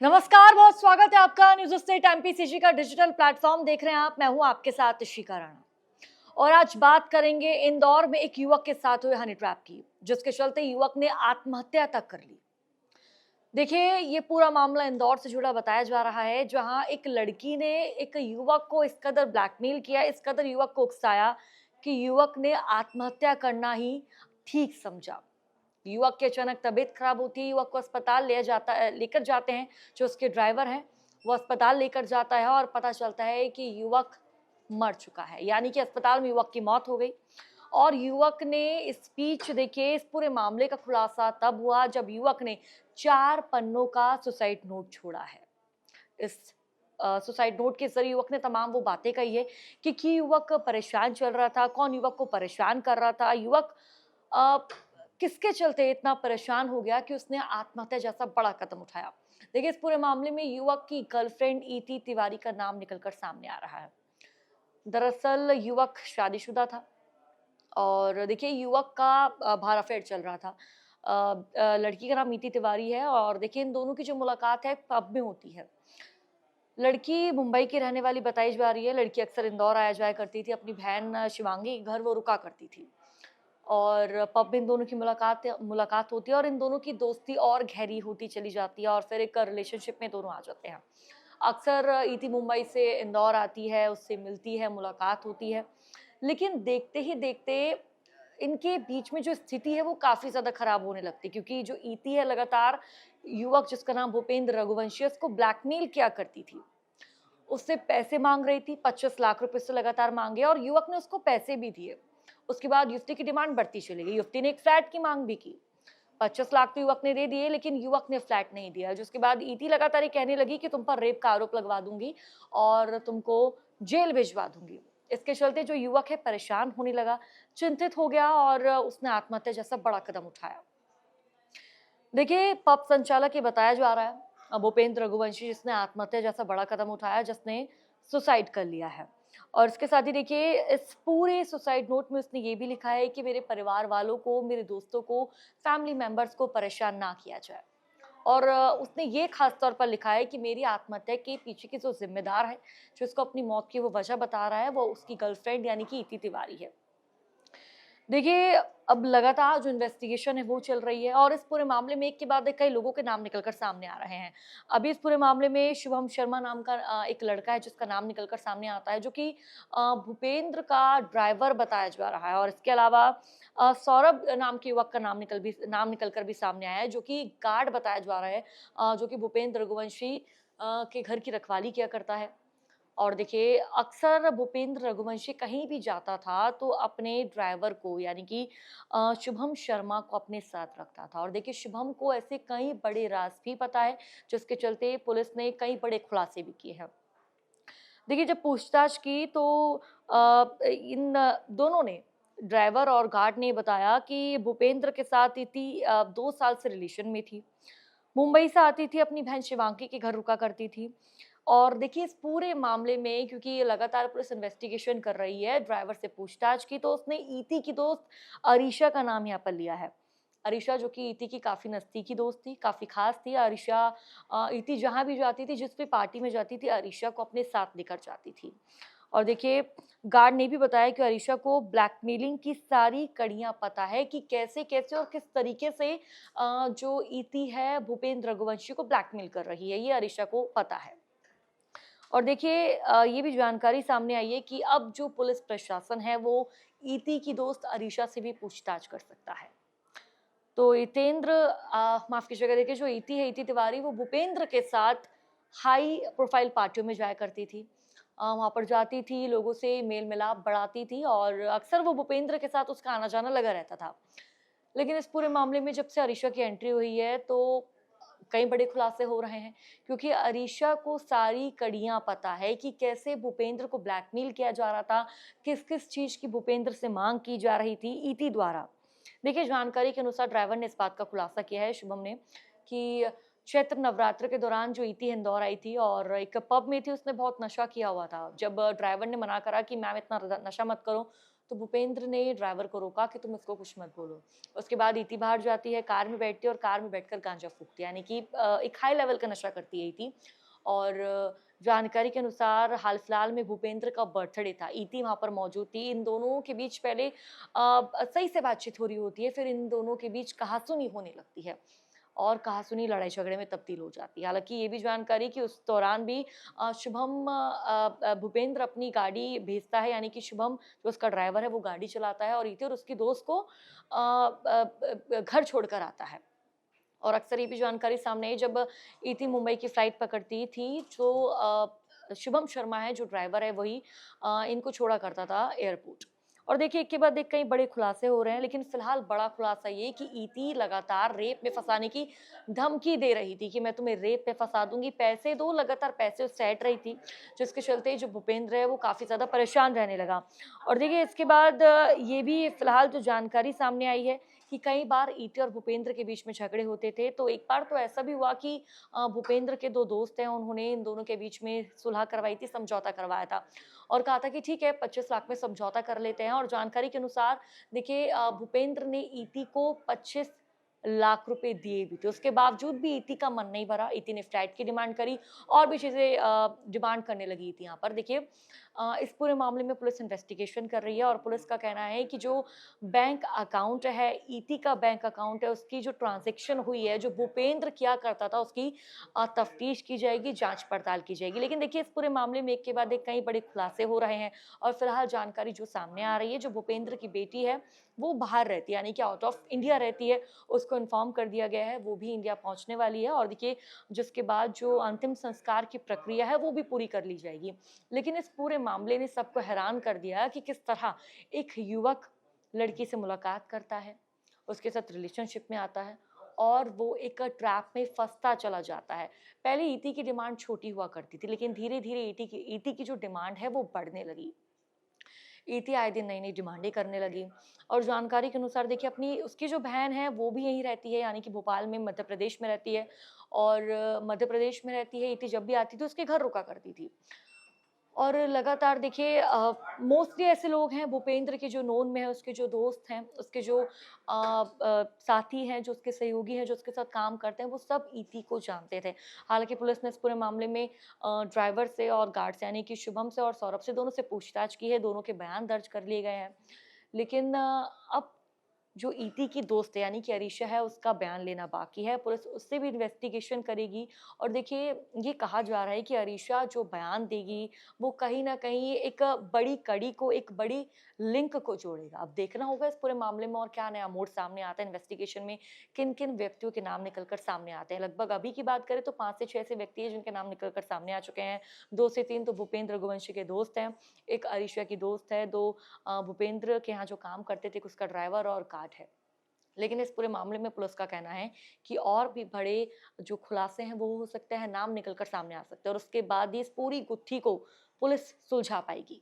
नमस्कार, बहुत स्वागत है आपका न्यूज स्टेट एमपीसीजी का डिजिटल प्लेटफॉर्म देख रहे हैं आप। मैं हूं आपके साथ शिखा राणा और आज बात करेंगे इंदौर में एक युवक के साथ हुए हनी ट्रैप की, जिसके चलते युवक ने आत्महत्या तक कर ली। देखिए, ये पूरा मामला इंदौर से जुड़ा बताया जा रहा है, जहां एक लड़की ने एक युवक को इस कदर ब्लैकमेल किया, इस कदर युवक को उकसाया कि युवक ने आत्महत्या करना ही ठीक समझा। युवक की अचानक तबीयत खराब होती है, युवक को अस्पताल लेकर जाते हैं। जो उसके ड्राइवर हैं, वो अस्पताल लेकर जाता है और पता चलता है कि युवक मर चुका है, यानी कि अस्पताल में युवक की मौत हो गई। और युवक ने स्पीच, देखिए, इस पूरे मामले का खुलासा तब हुआ जब युवक ने 4 पन्नों का सुसाइड नोट छोड़ा है। इस सुसाइड नोट के जरिए युवक ने तमाम वो बातें कही है कि युवक परेशान चल रहा था, कौन युवक को परेशान कर रहा था, युवक अ, किसके चलते इतना परेशान हो गया कि उसने आत्महत्या जैसा बड़ा कदम उठाया। देखिए, इस पूरे मामले में युवक की गर्लफ्रेंड इति तिवारी का नाम निकलकर सामने आ रहा है। दरअसल युवक शादीशुदा था और देखिए, युवक का भार अफेयर चल रहा था। लड़की का नाम इति तिवारी है और देखिए, इन दोनों की जो मुलाकात है पब में होती है। लड़की मुंबई की रहने वाली बताई जा रही है। लड़की अक्सर इंदौर आया जाया करती थी, अपनी बहन शिवांगी के घर वो रुका करती थी और पब में इन दोनों की मुलाकात मुलाकात होती है और इन दोनों की दोस्ती और गहरी होती चली जाती है और फिर एक रिलेशनशिप में दोनों आ जाते हैं। अक्सर इति मुंबई से इंदौर आती है, उससे मिलती है, मुलाकात होती है। लेकिन देखते ही देखते इनके बीच में जो स्थिति है वो काफ़ी ज़्यादा खराब होने लगती है, क्योंकि जो इति है लगातार युवक जिसका नाम भूपेंद्र रघुवंशी है, उसको ब्लैकमेल किया करती थी। उससे पैसे माँग रही थी, 25 लाख रुपए उससे लगातार माँगे और युवक ने उसको पैसे भी दिए। उसके बाद युवती की डिमांड बढ़ती चली गई। युवती ने एक फ्लैट की माँग भी की। 25 लाख तो युवक ने दे दिए, लेकिन युवक ने फ्लैट नहीं दिया। जिसके बाद इति लगातार ये कहने लगी कि तुम पर रेप का आरोप लगवा दूँगी और तुमको जेल भिजवा दूँगी। इसके चलते जो युवक है परेशान होने लगा, चिंतित हो गया और उसने आत्महत्या जैसा बड़ा कदम उठाया। देखिए, पब संचालक ये बताया जा रहा है, भूपेंद्र रघुवंशी, जिसने आत्महत्या जैसा बड़ा कदम उठाया, जिसने सुसाइड कर लिया है। और इसके साथ ही देखिए, इस पूरे सुसाइड नोट में उसने ये भी लिखा है कि मेरे परिवार वालों को, मेरे दोस्तों को, फैमिली मेंबर्स को परेशान ना किया जाए। और उसने ये खास तौर पर लिखा है कि मेरी आत्महत्या के पीछे की जो जिम्मेदार है, जो इसको अपनी मौत की वो वजह बता रहा है, वो उसकी गर्लफ्रेंड यानी कि इति तिवारी है। देखिए, अब लगातार जो इन्वेस्टिगेशन है वो चल रही है और इस पूरे मामले में एक के बाद एक कई लोगों के नाम निकलकर सामने आ रहे हैं। अभी इस पूरे मामले में शुभम शर्मा नाम का एक लड़का है जिसका नाम निकलकर सामने आता है, जो कि भूपेंद्र का ड्राइवर बताया जा रहा है और इसके अलावा सौरभ नाम के युवक का नाम निकलकर भी सामने आया है, जो कि गार्ड बताया जा रहा है, जो कि भूपेंद्र रघुवंशी के घर की रखवाली किया करता है। और देखिए, अक्सर भूपेंद्र रघुवंशी कहीं भी जाता था तो अपने ड्राइवर को, यानी कि शुभम शर्मा को अपने साथ रखता था। और देखिए, शुभम को ऐसे कई बड़े राज भी पता है, जिसके चलते पुलिस ने कई बड़े खुलासे भी किए हैं। देखिए, जब पूछताछ की तो इन दोनों ने, ड्राइवर और गार्ड ने बताया कि भूपेंद्र के साथ इति 2 साल से रिलेशन में थी। मुंबई से आती थी, अपनी बहन शिवांगी के घर रुका करती थी। और देखिए, इस पूरे मामले में क्योंकि ये लगातार पुलिस इन्वेस्टिगेशन कर रही है, ड्राइवर से पूछताछ की तो उसने इति की दोस्त अरीशा का नाम यहाँ पर लिया है। अरीशा, जो कि इति की काफ़ी नज़दीकी दोस्त थी, काफ़ी ख़ास थी। अरीशा इति जहाँ भी जाती थी, जिस भी पार्टी में जाती थी, अरीशा को अपने साथ लेकर जाती थी। और देखिए, गार्ड ने भी बताया कि अरीशा को ब्लैकमेलिंग की सारी कड़ियाँ पता है कि कैसे-कैसे और किस तरीके से जो इति है भूपेंद्र रघुवंशी को ब्लैकमेल कर रही है, ये अरीशा को पता है। और देखिए, ये भी जानकारी सामने आई है कि अब जो पुलिस प्रशासन है वो इति की दोस्त अरीशा से भी पूछताछ कर सकता है। तो माफ़ कीजिएगा, देखिए, जो इति है, इति तिवारी, वो भूपेंद्र के साथ हाई प्रोफाइल पार्टियों में जाया करती थी। वहाँ पर जाती थी, लोगों से मेल-मिलाप बढ़ाती थी और अक्सर वो भूपेंद्र के साथ उसका आना-जाना लगा रहता था। लेकिन इस पूरे मामले में जब से अरीशा की एंट्री हुई है तो कई बड़े खुलासे हो रहे हैं, क्योंकि अरीशा को सारी कड़ियाँ पता है कि कैसे भूपेंद्र को ब्लैकमेल किया जा रहा था, किस-किस चीज़ की भूपेंद्र से माँग की जा रही थी इति द्वारा। देखिए, जानकारी के अनुसार ड्राइवर ने इस बात का खुलासा किया है, शुभम ने, कि चैत्र नवरात्र के दौरान जो इति इंदौर आई थी और एक पब में थी, उसने बहुत नशा किया हुआ था। जब ड्राइवर ने मना करा कि मैम इतना नशा मत करो, तो भूपेंद्र ने ड्राइवर को रोका कि तुम इसको कुछ मत बोलो। उसके बाद इति बाहर जाती है, कार में बैठती है और कार में बैठकर गांजा फूकती है, यानी कि एक हाई लेवल का नशा करती है इति। और जानकारी के अनुसार हाल फिलहाल में भूपेंद्र का बर्थडे था, इति वहां पर मौजूद थी। इन दोनों के बीच पहले सही से बातचीत हो रही होती है, फिर इन दोनों के बीच कहासुनी होने लगती है और कहासुनी लड़ाई झगड़े में तब्दील हो जाती है। हालाँकि ये भी जानकारी कि उस दौरान भी शुभम भूपेंद्र अपनी गाड़ी भेजता है, यानी कि शुभम जो उसका ड्राइवर है वो गाड़ी चलाता है और इति और उसकी दोस्त को घर छोड़कर आता है। और अक्सर ये भी जानकारी सामने आई जब इति मुंबई की फ्लाइट पकड़ती थी, जो शुभम शर्मा है जो ड्राइवर है वही इनको छोड़ा करता था एयरपोर्ट। और देखिए एक के बाद एक कई बड़े खुलासे हो रहे हैं, लेकिन फिलहाल बड़ा खुलासा ये कि इति लगातार रेप में फंसाने की धमकी दे रही थी कि मैं तुम्हें रेप में फंसा दूंगी, पैसे दो, लगातार पैसे उससे ऐंठ रही थी, जिसके चलते जो भूपेंद्र है वो काफी ज्यादा परेशान रहने लगा। और देखिए इसके बाद ये भी फिलहाल जो जानकारी सामने आई है कि कई बार इति और भूपेंद्र के बीच में झगड़े होते थे। तो एक बार तो ऐसा भी हुआ कि भूपेंद्र के 2 दोस्त हैं, उन्होंने इन दोनों के बीच में सुलह करवाई थी, समझौता करवाया था और कहा था कि ठीक है 25 लाख में समझौता कर लेते हैं। और जानकारी के अनुसार देखिए भूपेंद्र ने इति को 25 लाख रुपए दिए भी थे। उसके बावजूद भी इति का मन नहीं भरा, इति ने फ्लैट की डिमांड करी और भी चीज़ें डिमांड करने लगी थी यहाँ पर। देखिए इस पूरे मामले में पुलिस इन्वेस्टिगेशन कर रही है और पुलिस का कहना है कि जो बैंक अकाउंट है, इति का बैंक अकाउंट है, उसकी जो ट्रांज़ैक्शन हुई है, जो भूपेंद्र किया करता था, उसकी तफ्तीश की जाएगी, जाँच-पड़ताल की जाएगी। लेकिन देखिए इस पूरे मामले में एक के बाद एक कई बड़े खुलासे हो रहे हैं और फिलहाल जानकारी जो सामने आ रही है, जो भूपेंद्र की बेटी है, वो बाहर रहती है, यानी कि आउट ऑफ इंडिया रहती है। उसको इन्फॉर्म कर दिया गया है, वो भी इंडिया पहुँचने वाली है और देखिए जिसके बाद जो अंतिम संस्कार की प्रक्रिया है, वो भी पूरी कर ली जाएगी। लेकिन इस पूरे मामले ने सबको हैरान कर दिया कि किस तरह एक युवक लड़की से मुलाकात करता है, उसके साथ रिलेशनशिप में आता है और वो एक ट्रैप में फँसता चला जाता है। पहले इति की डिमांड छोटी हुआ करती थी, लेकिन धीरे-धीरे इति की जो डिमांड है वो बढ़ने लगी। इति आए दिन नई-नई डिमांडें करने लगी और जानकारी के अनुसार देखिए अपनी उसकी जो बहन है वो भी यहीं रहती है, यानी कि भोपाल में मध्य प्रदेश में रहती है और मध्य प्रदेश में रहती है। इति जब भी आती थी उसके घर रुका करती थी। और लगातार देखिए मोस्टली ऐसे लोग हैं भूपेंद्र के जो नोन में है, उसके जो दोस्त हैं, उसके जो साथी हैं, जो उसके सहयोगी हैं, जो उसके साथ काम करते हैं, वो सब इति को जानते थे। हालाँकि पुलिस ने इस पूरे मामले में ड्राइवर से और गार्ड से, यानी कि शुभम से और सौरभ से, दोनों से पूछताछ की है, दोनों के बयान दर्ज कर लिए गए हैं। लेकिन अब जो इति की दोस्त है, यानी कि अरीशा है, उसका बयान लेना बाकी है। पुलिस उससे भी इन्वेस्टिगेशन करेगी और देखिए ये कहा जा रहा है कि अरीशा जो बयान देगी वो कहीं न कहीं एक बड़ी कड़ी को, एक बड़ी लिंक को जोड़ेगा। अब देखना होगा इस पूरे मामले में और क्या नया मोड़ सामने आता है, इन्वेस्टिगेशन में किन-किन व्यक्तियों के नाम निकल कर सामने आते हैं। लगभग अभी की बात करें तो 5 से 6 ऐसे व्यक्ति हैं जिनके नाम निकल कर सामने आ चुके हैं। 2 से 3 तो भूपेंद्र रघुवंशी के दोस्त हैं, 1 अरीशा की दोस्त है, 2 भूपेंद्र के यहाँ जो काम करते थे उसका ड्राइवर और गार्ड है। लेकिन इस पूरे मामले में पुलिस का कहना है कि और भी बड़े जो खुलासे हैं वो हो सकते हैं, नाम निकल कर सामने आ सकते हैं और उसके बाद ही इस पूरी गुत्थी को पुलिस सुलझा पाएगी।